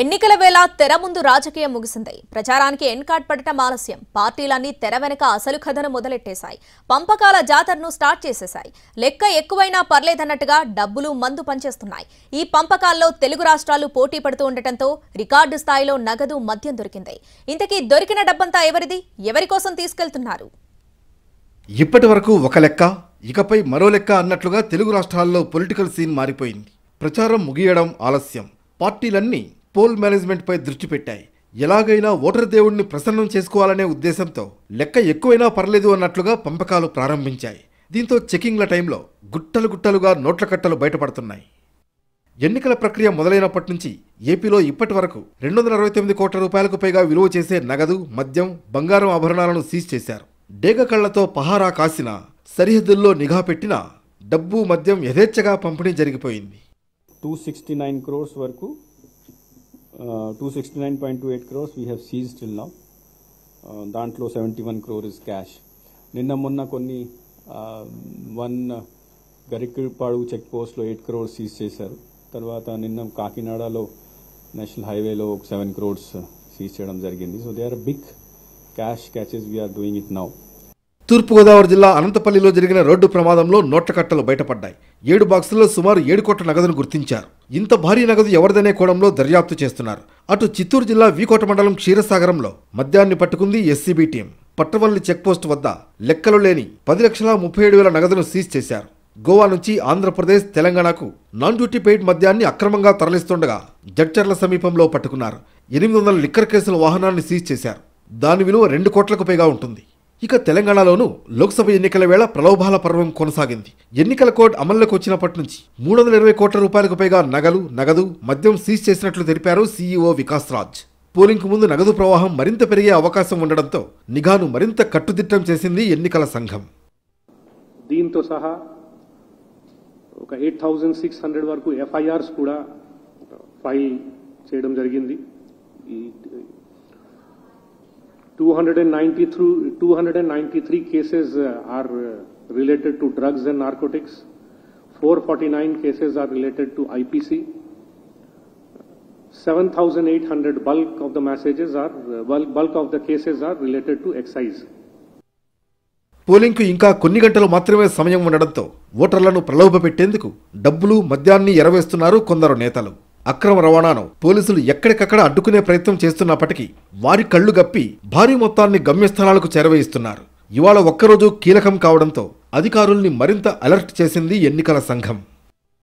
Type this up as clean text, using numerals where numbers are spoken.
ఎన్నికల వేళ తెర ముందు రాజకీయం ముగిసింది. ప్రచారానికి ఎన్ కార్డ్ పడటం ఆలస్యం. పార్టీలన్నీ తెర వెనక అసలు కథను మొదలెట్టేశాయి. పంపకాల జాతరను స్టార్ట్ చేసేశాయి. లెక్క ఎక్కువైనా పర్లేదన్నట్టుగా డబ్బులు మందు పనిచేస్తున్నాయి. ఈ పంపకాల్లో తెలుగు రాష్ట్రాలు పోటీ పడుతూ ఉండటంతో రికార్డు స్థాయిలో నగదు మద్యం దొరికింది. ఇంతకీ దొరికిన డబ్బంతా ఎవరిది? ఎవరి కోసం తీసుకెళ్తున్నారు? ఇప్పటి వరకు ఒక లెక్క, ఇకపై మరో లెక్క అన్నట్లుగా తెలుగు రాష్ట్రాల్లో పొలిటికల్ సీన్ మారిపోయింది. ప్రచారం ముగియడం ఆలస్యం. పార్టీలన్నీ పోల్ మేనేజ్మెంట్ పై దృష్టి పెట్టాయి. ఎలాగైనా ఓటర్ దేవుడిని ప్రసన్నం చేసుకోవాలనే ఉద్దేశంతో లెక్క ఎక్కువైనా పర్లేదు అన్నట్లుగా పంపకాలు ప్రారంభించాయి. దీంతో చెకింగ్ల టైంలో గుట్టలు గుట్టలుగా నోట్ల కట్టలు బయటపడుతున్నాయి. ఎన్నికల ప్రక్రియ మొదలైనప్పటి నుంచి ఏపీలో ఇప్పటి వరకు 269 కోట్ల రూపాయలకు పైగా విలువ చేసే నగదు, మద్యం, బంగారం ఆభరణాలను సీజ్ చేశారు. డేగ కళ్లతో పహారా కాసిన, సరిహద్దుల్లో నిఘా పెట్టిన డబ్బు, మద్యం యథేచ్ఛగా పంపిణీ జరిగిపోయింది. 269 crores వరకు 269.28 crores we have seized till now. దాంట్లో 71 crore is cash. నిన్న మొన్న కొన్ని గరికపాడు చెక్ పోస్ట్లో 8 crores సీజ్ చేశారు. తర్వాత నిన్న కాకినాడలో నేషనల్ హైవేలో 7 crores సీజ్ చేయడం జరిగింది. So they are big cash catches we're doing it now. తూర్పుగోదావరి జిల్లా అనంతపల్లిలో జరిగిన రోడ్డు ప్రమాదంలో నోట్ల కట్టలు బయటపడ్డాయి. 7 బాక్సుల్లో సుమారు 7 కోట్ల నగదును గుర్తించారు. ఇంత భారీ నగదు ఎవరిదనే కోణంలో దర్యాప్తు చేస్తున్నారు. అటు చిత్తూరు జిల్లా వీకోట మండలం క్షీరసాగరంలో మద్యాన్ని పట్టుకుంది ఎస్సీబీ టీం. పట్టవల్లి చెక్పోస్ట్ వద్ద లెక్కలు లేని 10,37,000 నగదును సీజ్ చేశారు. గోవా నుంచి ఆంధ్రప్రదేశ్, తెలంగాణకు నాన్ డ్యూటీ పెయిడ్ మద్యాన్ని అక్రమంగా తరలిస్తుండగా జడ్చర్ల సమీపంలో పట్టుకున్నారు. 800 లిక్కర్ కేసుల వాహనాన్ని సీజ్ చేశారు. దాని విలువ 2 కోట్లకు పైగా ఉంటుంది. ఇక తెలంగాణలోనూ లోక్సభ ఎన్నికల వేళ ప్రలోభాల పర్వం కొనసాగింది. ఎన్నికల కోడ్ అమల్లోకి వచ్చినప్పటి నుంచి 320 కోట్ల రూపాయలకు పైగా నగదు, మద్యం సీజ్ చేసినట్లు తెలిపారు సీఈఓ వికాస్ రాజ్. పోలింగ్కు ముందు నగదు ప్రవాహం మరింత పెరిగే అవకాశం ఉండడంతో నిఘాను మరింత కట్టుదిట్టం చేసింది ఎన్నికల సంఘం. దీంతో సహా ఒక 8,600 వరకు ఎఫ్ఐఆర్స్ కూడా ఫైల్ చేయడం జరిగింది. 293 cases are related to drugs and narcotics. 449 cases are related to IPC. 7,800 bulk of the cases are related to excise. పోలింగ్కు ఇంకా కొన్ని గంటలు మాత్రమే సమయం ఉండడంతో ఓటర్లను ప్రలోభపెట్టేందుకు డబ్బులు, మద్యాన్ని ఎరవేస్తున్నారు కొందరు నేతలు. అక్రమ రవాణాను పోలీసులు ఎక్కడికక్కడ అడ్డుకునే ప్రయత్నం చేస్తున్నప్పటికీ వారి కళ్లు గప్పి భారీ మొత్తాన్ని గమ్యస్థానాలకు చేరవేయిస్తున్నారు. ఇవాళ ఒక్కరోజు కీలకం కావడంతో అధికారుల్ని మరింత అలర్ట్ చేసింది ఎన్నికల సంఘం.